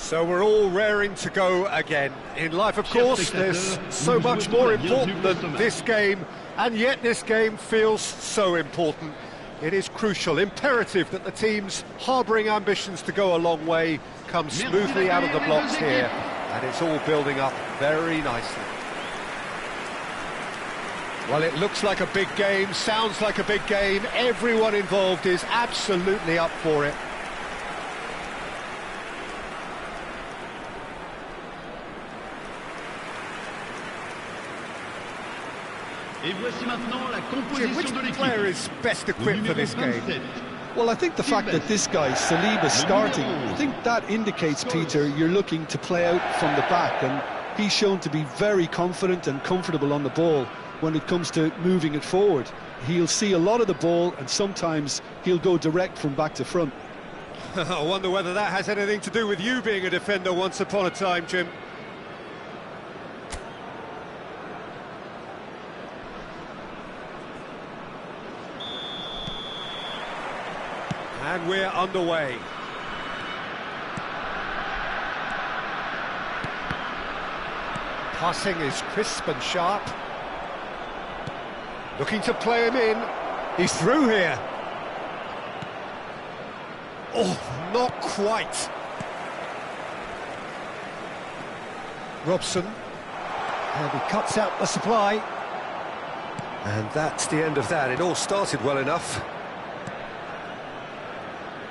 So we're all raring to go again. In life, of course, there's so much more important than this game, and yet this game feels so important. It is crucial, imperative that the teams harbouring ambitions to go a long way come smoothly out of the blocks here, and it's all building up very nicely. Well, it looks like a big game, sounds like a big game. Everyone involved is absolutely up for it. Jim, which player is best equipped for this game? Well, I think the fact that this guy, Saliba's starting, I think that indicates, Peter, you're looking to play out from the back, and he's shown to be very confident and comfortable on the ball when it comes to moving it forward. He'll see a lot of the ball, and sometimes he'll go direct from back to front. I wonder whether that has anything to do with you being a defender once upon a time, Jim. And we're underway. Passing is crisp and sharp. Looking to play him in. He's through here. Oh, not quite. Robson. And he cuts out the supply. And that's the end of that. It all started well enough.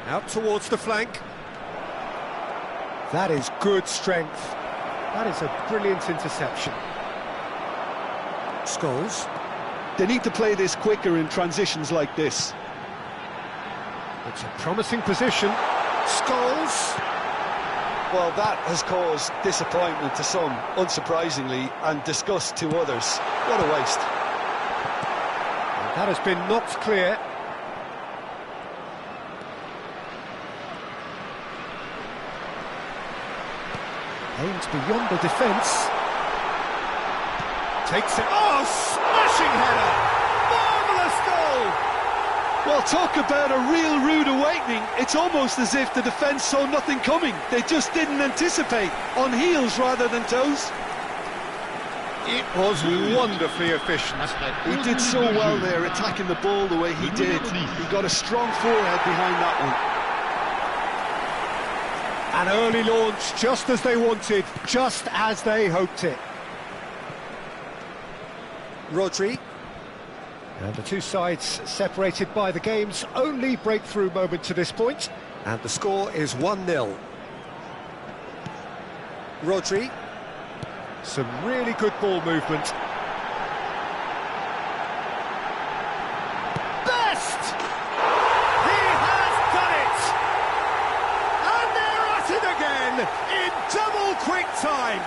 Out towards the flank. That is good strength. That is a brilliant interception. Scholes. They need to play this quicker in transitions like this. It's a promising position. Scholes. Well, that has caused disappointment to some, unsurprisingly, and disgust to others. What a waste. That has been knocked clear. Aims beyond the defence. Takes it. Oh, smashing header! Marvellous goal! Well, talk about a real rude awakening. It's almost as if the defence saw nothing coming. They just didn't anticipate. On heels rather than toes. It was wonderfully efficient. He did so well there, attacking the ball the way he did. He got a strong forehead behind that one. An early launch, just as they wanted, just as they hoped it. Rodri. And the two sides separated by the game's only breakthrough moment to this point. And the score is 1-0. Rodri. Some really good ball movement. Best! He has done it! And they're at it again in double quick time.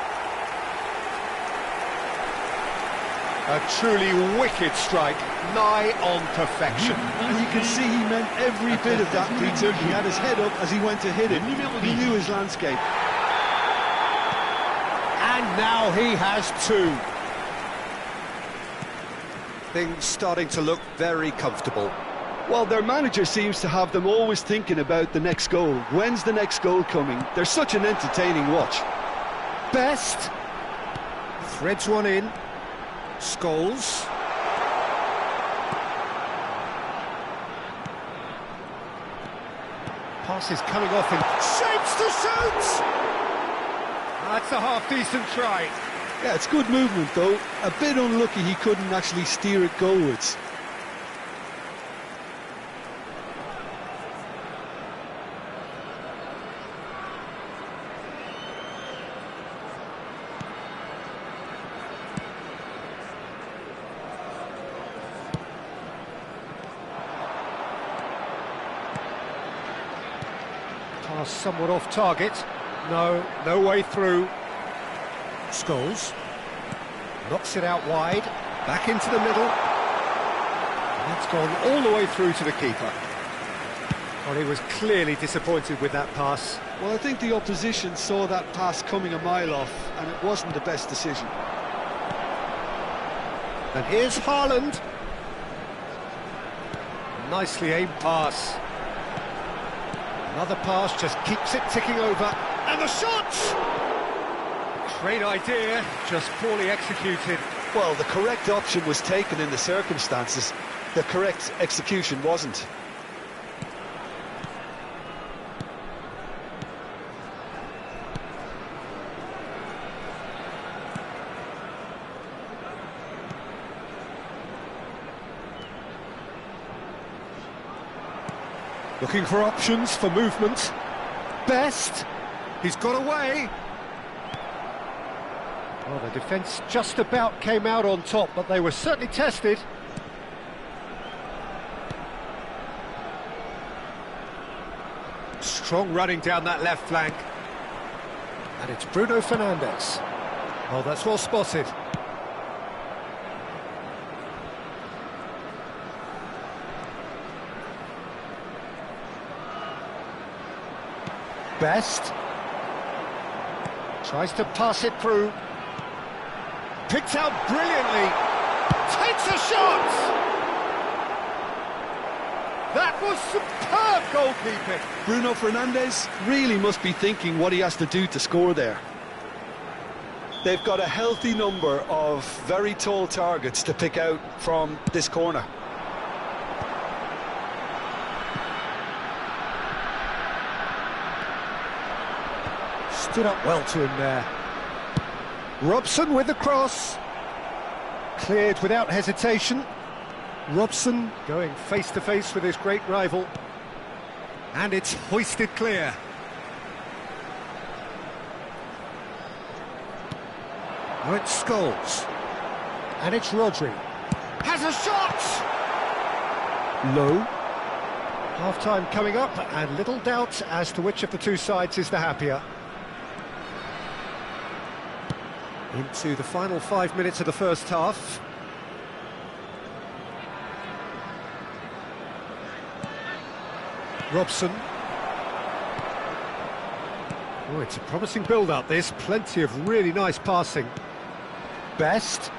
A truly wicked strike, nigh on perfection. And you can see he meant every bit of that, Peter. He had his head up as he went to hit it. He knew his landscape. And now he has two. Things starting to look very comfortable. Well, their manager seems to have them always thinking about the next goal. When's the next goal coming? They're such an entertaining watch. Best. Threads one in. Scholes. Pass is coming off in shapes to shoot! That's a half-decent try. Yeah, it's good movement, though. A bit unlucky he couldn't actually steer it goalwards. Pass somewhat off target. No way through. Scholes knocks it out wide, back into the middle. And that's gone all the way through to the keeper. Well, he was clearly disappointed with that pass. Well, I think the opposition saw that pass coming a mile off, and it wasn't the best decision. And here's Haaland. Nicely aimed pass. Another pass just keeps it ticking over. And the shot! Great idea, just poorly executed. Well, the correct option was taken in the circumstances. The correct execution wasn't. Looking for options for movement. Best. He's got away. Well, the defence just about came out on top, but they were certainly tested. Strong running down that left flank. And it's Bruno Fernandes. Oh, that's well spotted. Best. Tries to pass it through. Picked out brilliantly. Takes a shot! That was superb goalkeeping. Bruno Fernandes really must be thinking what he has to do to score there. They've got a healthy number of very tall targets to pick out from this corner. Stood up well to him there. Robson with the cross. Cleared without hesitation. Robson going face to face with his great rival. And it's hoisted clear. Now it's Scholes. And it's Rodri. Has a shot! Low. Half-time coming up, and little doubt as to which of the two sides is the happier. Into the final 5 minutes of the first half. Robson. Oh, it's a promising build-up, this. Plenty of really nice passing. Best.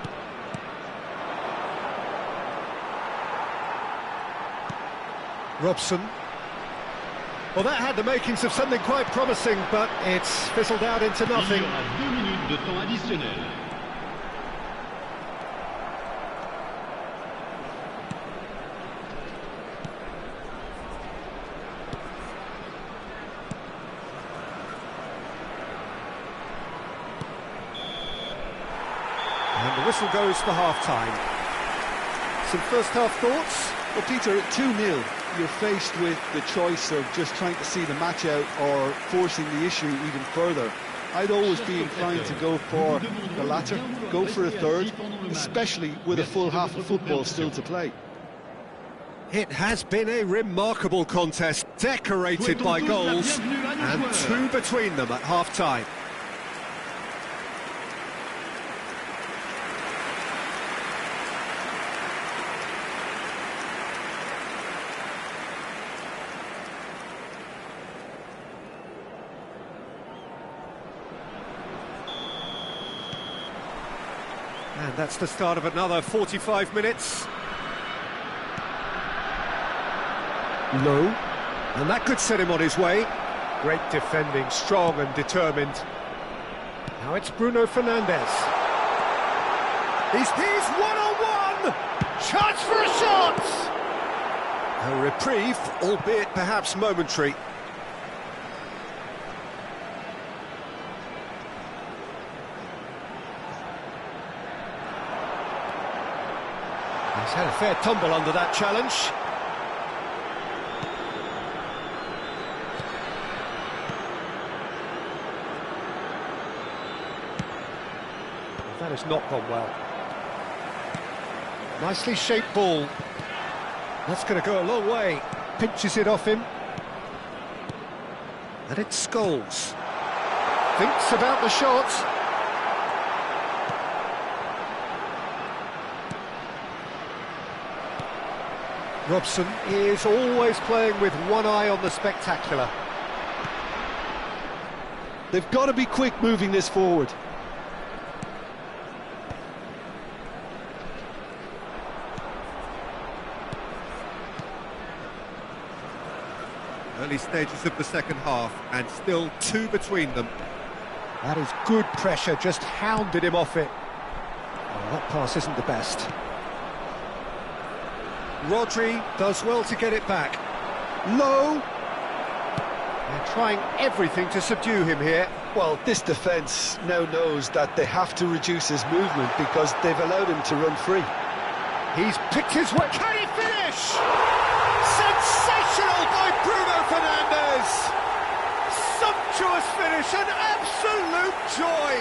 Robson. Well, that had the makings of something quite promising, but it's fizzled out into nothing. De temps additionnel. And the whistle goes for half-time. Some first-half thoughts? Well, Peter, at 2-0, you're faced with the choice of just trying to see the match out or forcing the issue even further. I'd always be inclined to go for the latter, go for a third, especially with a full half of football still to play. It has been a remarkable contest, decorated by goals, and two between them at half-time. And that's the start of another 45 minutes. Low. And that could set him on his way. Great defending, strong and determined. Now it's Bruno Fernandes. He's one-on-one! Chance for a shot! A reprieve, albeit perhaps momentary. He's had a fair tumble under that challenge. Well, that has not gone well. Nicely shaped ball. That's going to go a long way. Pinches it off him. And it's Scholes. Thinks about the shot. Robson is always playing with one eye on the spectacular. They've got to be quick moving this forward. Early stages of the second half, and still 2 between them. That is good pressure, just hounded him off it. Oh, that pass isn't the best. Rodri does well to get it back. Low. They're trying everything to subdue him here. Well, this defence now knows that they have to reduce his movement because they've allowed him to run free. He's picked his way. Can he finish? Sensational by Bruno Fernandes. Sumptuous finish, an absolute joy.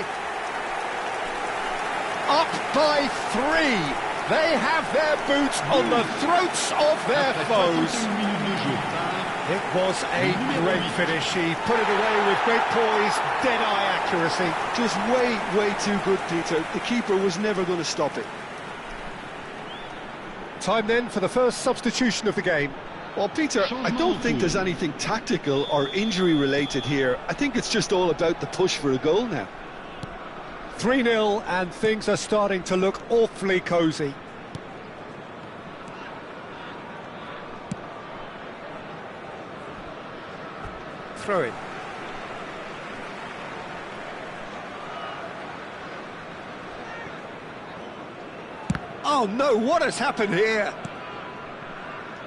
Up by 3. They have their boots on the throats of their foes. It was a great finish. He put it away with great poise, dead-eye accuracy. Just way too good, Peter. The keeper was never going to stop it. Time then for the first substitution of the game. Well, Peter, I don't think there's anything tactical or injury-related here. I think it's just all about the push for a goal now. 3-0 and things are starting to look awfully cosy. Throw it. Oh no, what has happened here?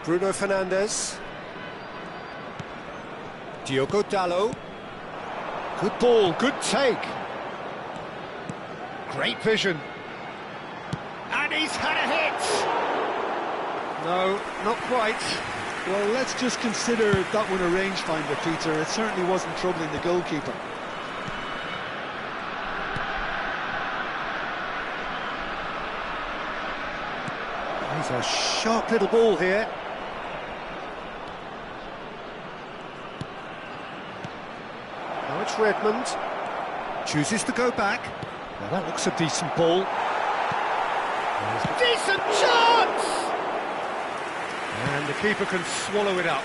Bruno Fernandes. Diogo Dalot. Good ball, good take. Great vision. And he's had a hit! No, not quite. Well, let's just consider that one a rangefinder, Peter. It certainly wasn't troubling the goalkeeper. He's a sharp little ball here. Now it's Redmond. Chooses to go back. Now that looks a decent ball. Decent chance! And the keeper can swallow it up.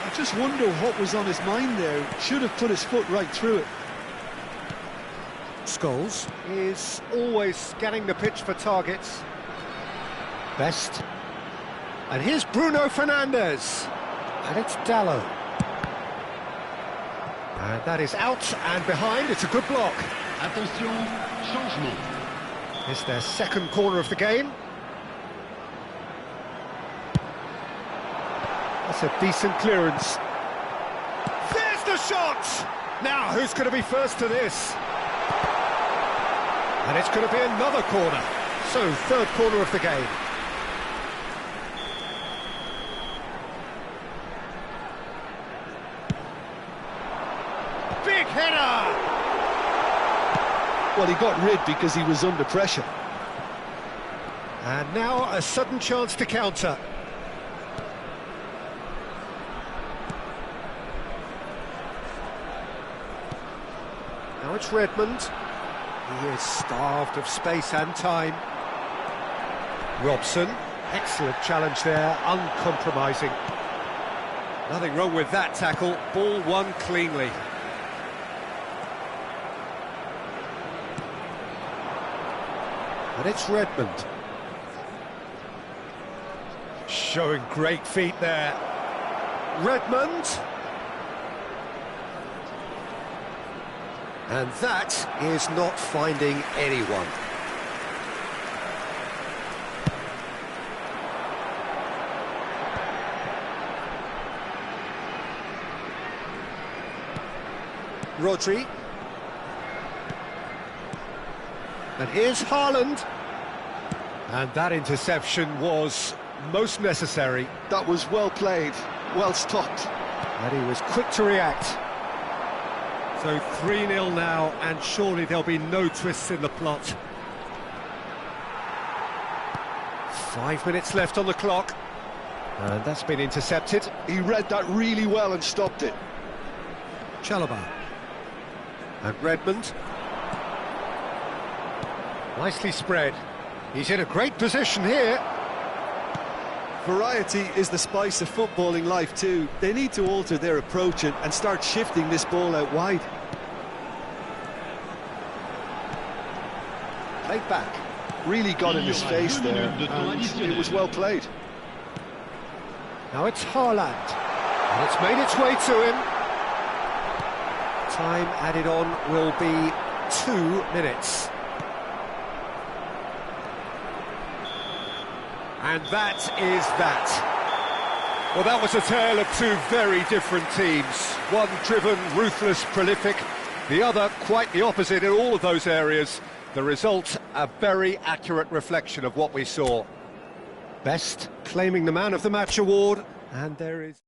I just wonder what was on his mind there. Should have put his foot right through it. Scholes is always scanning the pitch for targets. Best. And here's Bruno Fernandes. And it's Dalot. And that is out and behind. It's a good block. Attention, changement. It's their second corner of the game. That's a decent clearance. There's the shot! Now, who's going to be first to this? And it's going to be another corner. So, third corner of the game. Big header! Well, he got rid because he was under pressure. And now a sudden chance to counter. Now it's Redmond. He is starved of space and time. Robson, excellent challenge there, uncompromising. Nothing wrong with that tackle, ball won cleanly. And it's Redmond. Showing great feet there. Redmond. And that is not finding anyone. Rodri. And here's Haaland. And that interception was most necessary. That was well played, well stopped. And he was quick to react. So 3-0 now, and surely there'll be no twists in the plot. 5 minutes left on the clock. And that's been intercepted. He read that really well and stopped it. Chalobah. And Redmond. Nicely spread. He's in a great position here. Variety is the spice of footballing life too. They need to alter their approach and start shifting this ball out wide. Played back. Really got in his face there, and it was well played. Now it's Haaland. It's made its way to him. Time added on will be 2 minutes. And that is that. Well, that was a tale of two very different teams. One driven, ruthless, prolific. The other quite the opposite in all of those areas. The result, a very accurate reflection of what we saw. Best claiming the Man of the Match award, and there is...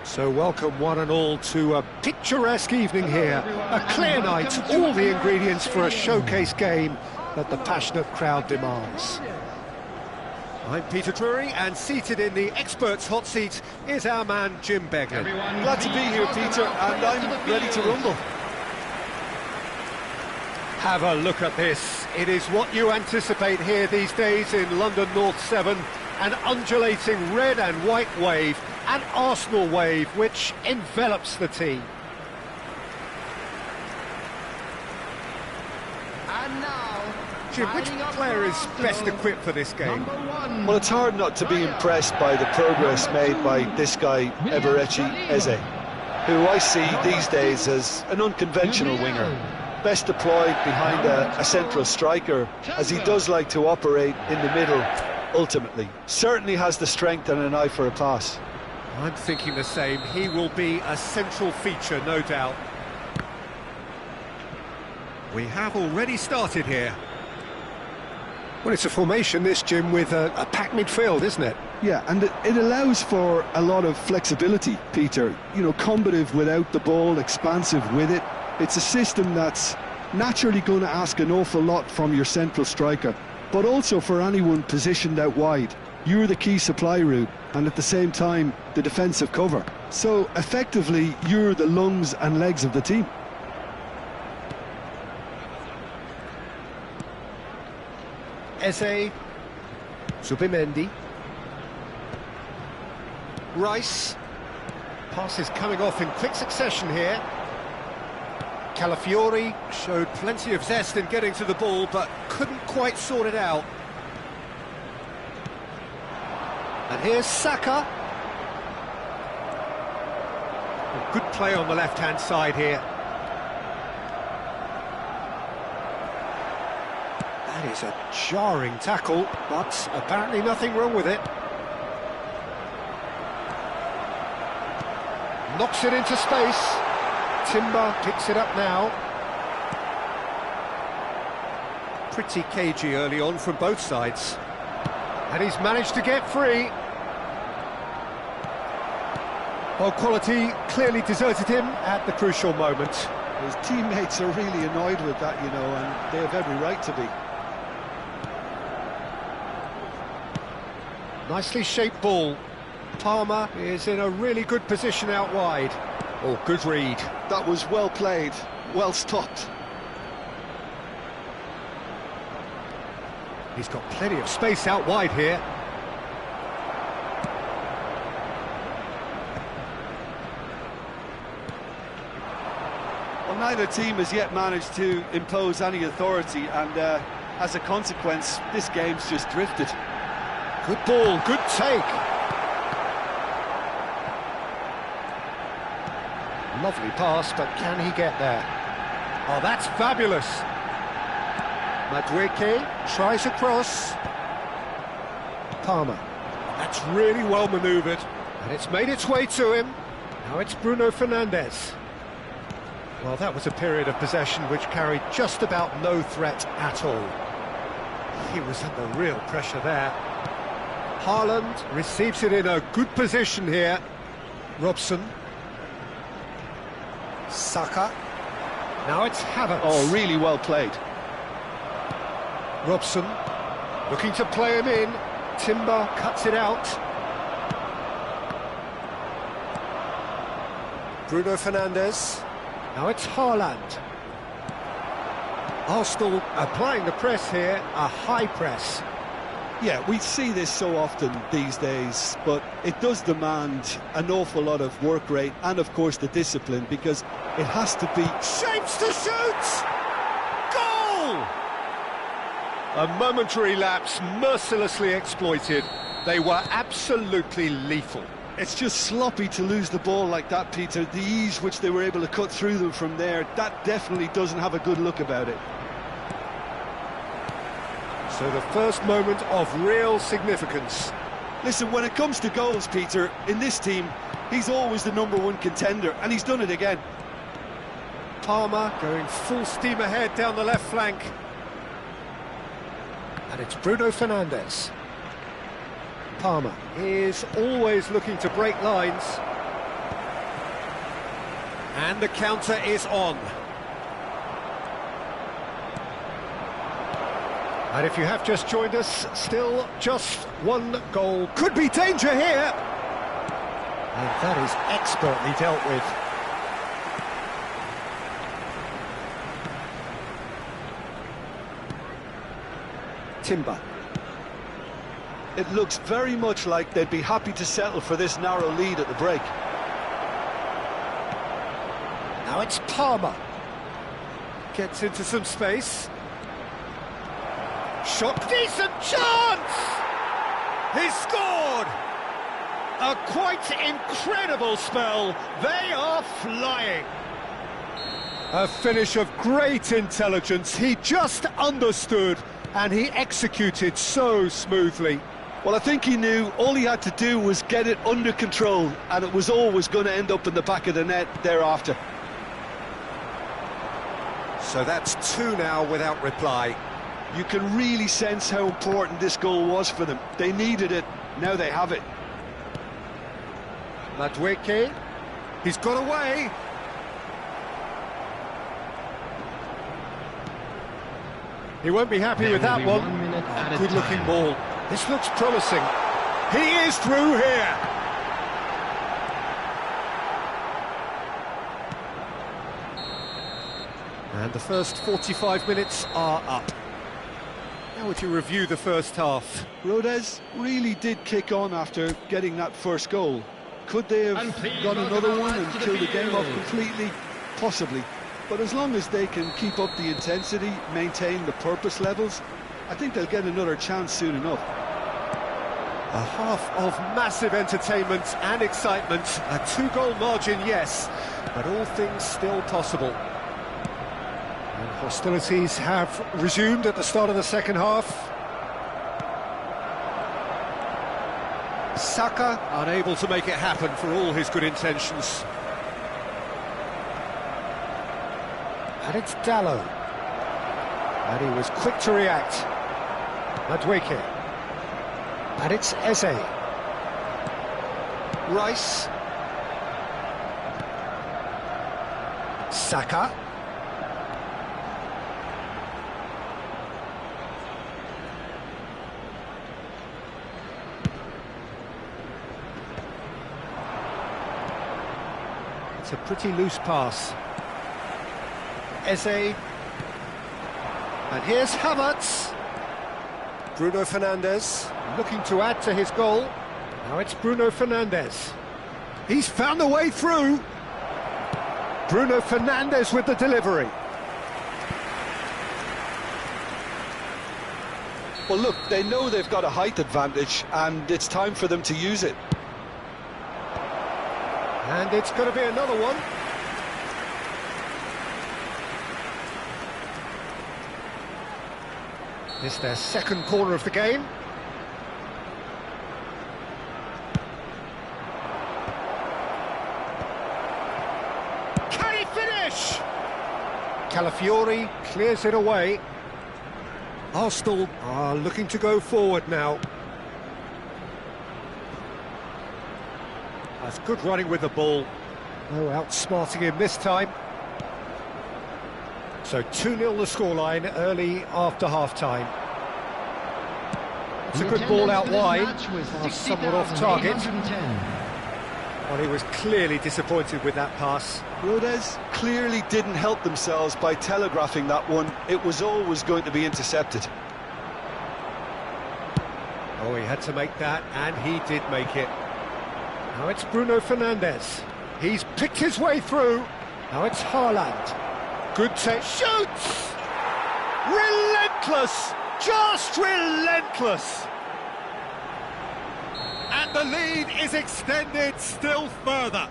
So welcome one and all to a picturesque evening here, a clear night, all the ingredients for a showcase game that the passionate crowd demands. I'm Peter Drury, and seated in the experts' hot seat is our man Jim Begley. Glad to be here, Peter, and I'm ready to rumble. Have a look at this. It is what you anticipate here these days in London North 7, an undulating red and white wave, an Arsenal wave which envelops the team. And now, Jim, which player is best equipped for this game? Well, it's hard not to be impressed by the progress made by this guy, Eberechi Eze, who I see these days as an unconventional winger. Best deployed behind a central striker, as he does like to operate in the middle, ultimately. Certainly has the strength and an eye for a pass. I'm thinking the same. He will be a central feature, no doubt. We have already started here. Well, it's a formation, this, Jim, with a packed midfield, isn't it? Yeah, and it allows for a lot of flexibility, Peter. You know, combative without the ball, expansive with it. It's a system that's naturally going to ask an awful lot from your central striker, but also for anyone positioned out wide. You're the key supply route, and at the same time, the defensive cover. So, effectively, you're the lungs and legs of the team. Eze, Zubimendi, Rice, passes coming off in quick succession here. Calafiori showed plenty of zest in getting to the ball, but couldn't quite sort it out. And here's Saka. A good play on the left-hand side here. That is a jarring tackle, but apparently nothing wrong with it. Knocks it into space. Timber picks it up now. Pretty cagey early on from both sides. And he's managed to get free. Well, quality clearly deserted him at the crucial moment. His teammates are really annoyed with that, you know, and they have every right to be. Nicely shaped ball. Palmer is in a really good position out wide. Oh, good read. That was well played, well stopped. He's got plenty of space out wide here. Well, neither team has yet managed to impose any authority, and as a consequence, this game's just drifted. Good ball, good take. Lovely pass, but can he get there? Oh, that's fabulous. Madueke tries across. Palmer. That's really well manoeuvred, and it's made its way to him. Now it's Bruno Fernandes. Well, that was a period of possession which carried just about no threat at all. He was under real pressure there. Haaland receives it in a good position here. Robson. Saka. Now it's Havertz. Oh, really well played. Robson looking to play him in. Timber cuts it out. Bruno Fernandes. Now it's Haaland. Arsenal applying the press here, a high press. Yeah, we see this so often these days, but it does demand an awful lot of work rate and, of course, the discipline, because it has to be... Shapes to shoot! Goal! A momentary lapse, mercilessly exploited. They were absolutely lethal. It's just sloppy to lose the ball like that, Peter. The ease which they were able to cut through them from there, that definitely doesn't have a good look about it. So the first moment of real significance. Listen, when it comes to goals, Peter, in this team, he's always the #1 contender, and he's done it again. Palmer going full steam ahead down the left flank. And it's Bruno Fernandes. Palmer is always looking to break lines. And the counter is on. And if you have just joined us, still just one goal. Could be danger here. And that is expertly dealt with. Timber. It looks very much like they'd be happy to settle for this narrow lead at the break. Now it's Palmer. Gets into some space. Shot, decent chance! He's scored! A quite incredible spell. They are flying. A finish of great intelligence. He just understood and he executed so smoothly. Well, I think he knew all he had to do was get it under control, and it was always going to end up in the back of the net thereafter. So that's two now without reply. You can really sense how important this goal was for them. They needed it, now they have it. Madueke, he's got away. He won't be happy with that one. Good-looking ball. This looks promising. He is through here. And the first 45 minutes are up. How would you review the first half? Rodez really did kick on after getting that first goal. Could they have got another one and killed the game off completely? Possibly. But as long as they can keep up the intensity, maintain the purpose levels, I think they'll get another chance soon enough. A half of massive entertainment and excitement. A two-goal margin, yes, but all things still possible. And hostilities have resumed at the start of the second half. Saka unable to make it happen for all his good intentions. And it's Dallo. And he was quick to react. Madueke. And it's Eze. Rice. Saka. It's a pretty loose pass. Eze. And here's Havertz. Bruno Fernandes looking to add to his goal. Now it's Bruno Fernandes. He's found a way through. Bruno Fernandes with the delivery. Well, look, they know they've got a height advantage, and it's time for them to use it. And it's going to be another one. It's their second corner of the game. Can he finish? Calafiori clears it away. Arsenal are looking to go forward now. That's good running with the ball. No outsmarting him this time. So 2-0 the scoreline early after half-time. It's a good ball out wide, somewhat off target. Well, he was clearly disappointed with that pass. Rodez clearly didn't help themselves by telegraphing that one. It was always going to be intercepted. Oh, he had to make that, and he did make it. Now it's Bruno Fernandes. He's picked his way through. Now it's Haaland. Good take. Shoots! Relentless! Just relentless! And the lead is extended still further.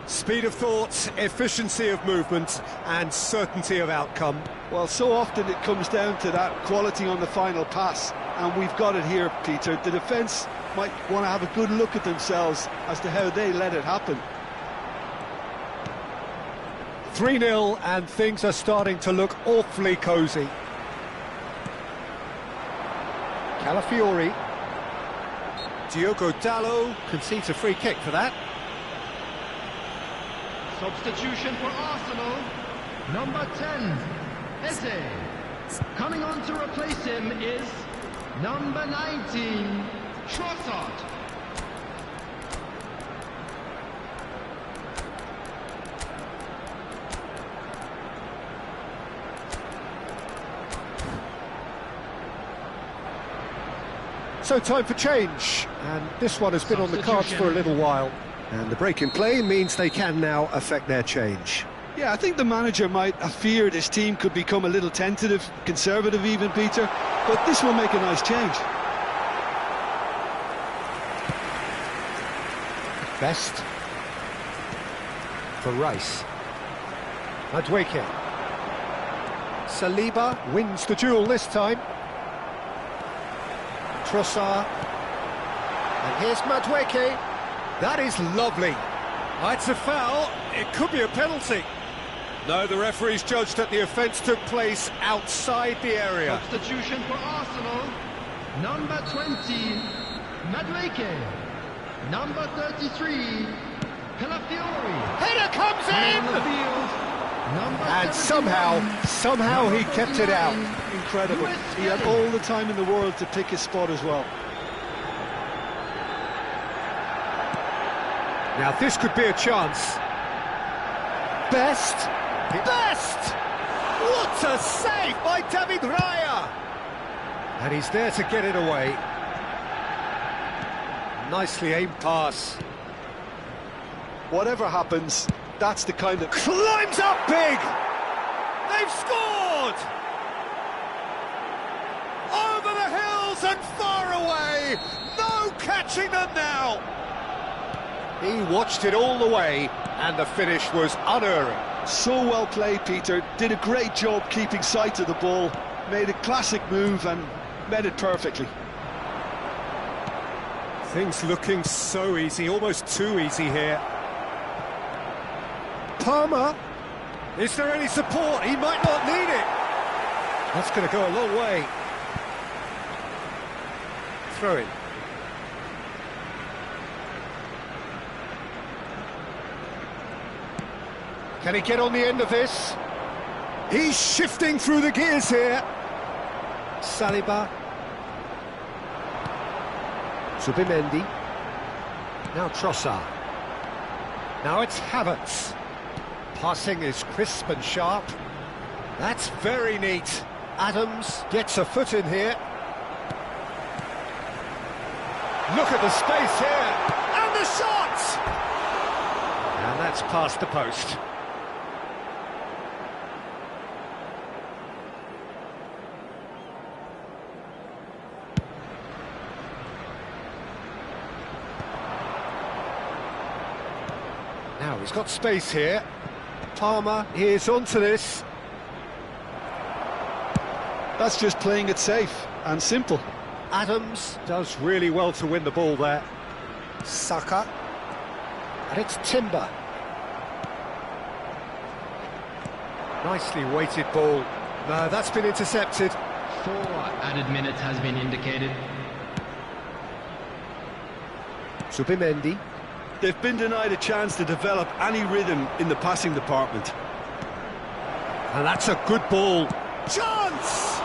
Speed of thought, efficiency of movement, and certainty of outcome. Well, so often it comes down to that quality on the final pass, and we've got it here, Peter. The defence might want to have a good look at themselves as to how they let it happen. 3-0, and things are starting to look awfully cosy. Calafiori. Diogo Dallo concedes a free kick for that. Substitution for Arsenal. Number 10, Eze. Coming on to replace him is number 19, Trossard. So time for change, and this one has been on the cards for a little while. And the break in play means they can now affect their change. Yeah, I think the manager might have feared his team could become a little tentative, conservative even, Peter, but this will make a nice change. Best for Rice. Madueke. Saliba wins the duel this time. Trossard. And here's Madueke. That is lovely. It's a foul. It could be a penalty. No, the referee's judged that the offence took place outside the area. Substitution for Arsenal. Number 20, Madueke. Number 33, Calafiori. Header comes in! On the field, number And 71, somehow he kept it out. Incredible. He had all the time in the world to pick his spot as well. Now this could be a chance. Best! What a save by David Raya! And he's there to get it away. Nicely aimed pass. Whatever happens, that's the kind of... Climbs up big! They've scored! Over the hills and far away! No catching them now! He watched it all the way, and the finish was unerring. So well played, Peter. Did a great job keeping sight of the ball. Made a classic move and met it perfectly. Things looking so easy, almost too easy here. Palmer. Is there any support? He might not need it. That's going to go a long way. Throw it. Can he get on the end of this? He's shifting through the gears here. Saliba. Zubimendi. Now Trossard. Now it's Havertz. Passing is crisp and sharp. That's very neat. Adams gets a foot in here. Look at the space here. And the shot! And that's past the post. Now he's got space here. Palmer is onto this. That's just playing it safe and simple. Adams does really well to win the ball there. Saka. And it's Timber. Nicely weighted ball. No, that's been intercepted. 4 added minutes has been indicated. Zubimendi. They've been denied a chance to develop any rhythm in the passing department. And that's a good ball. Chance!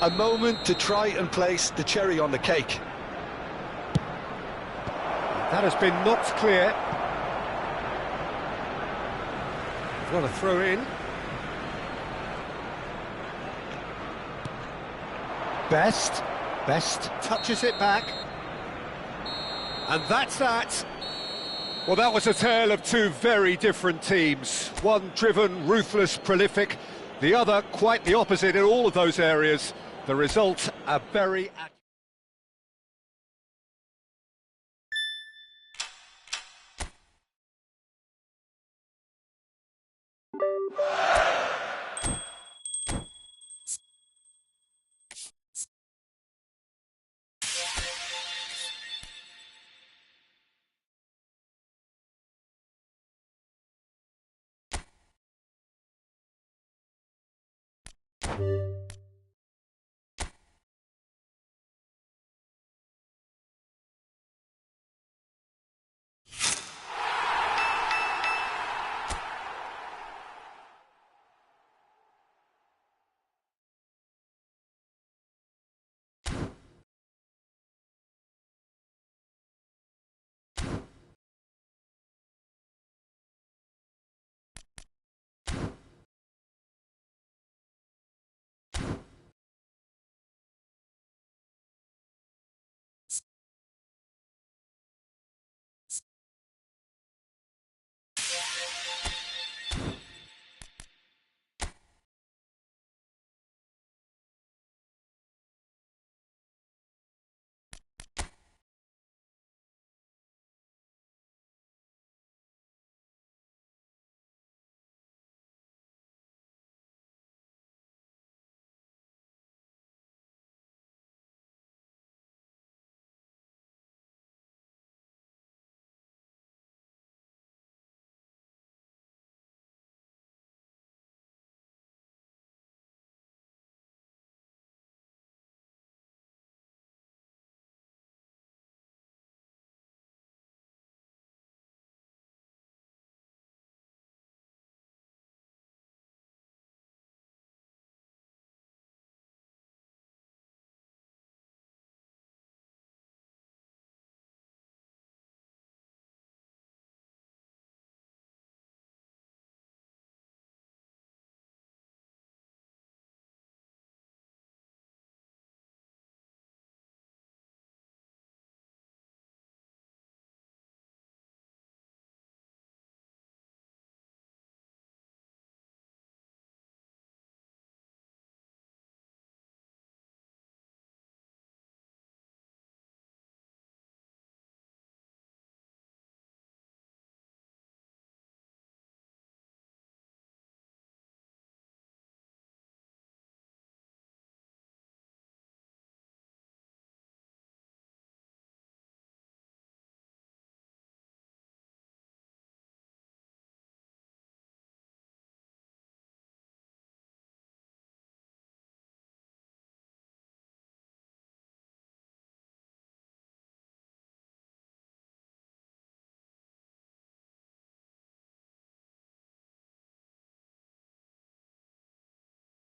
A moment to try and place the cherry on the cake. That has been knocked clear. Got to throw in. Best touches it back. And that's that. Well, that was a tale of two very different teams. One driven, ruthless, prolific. The other quite the opposite in all of those areas. The result, a very...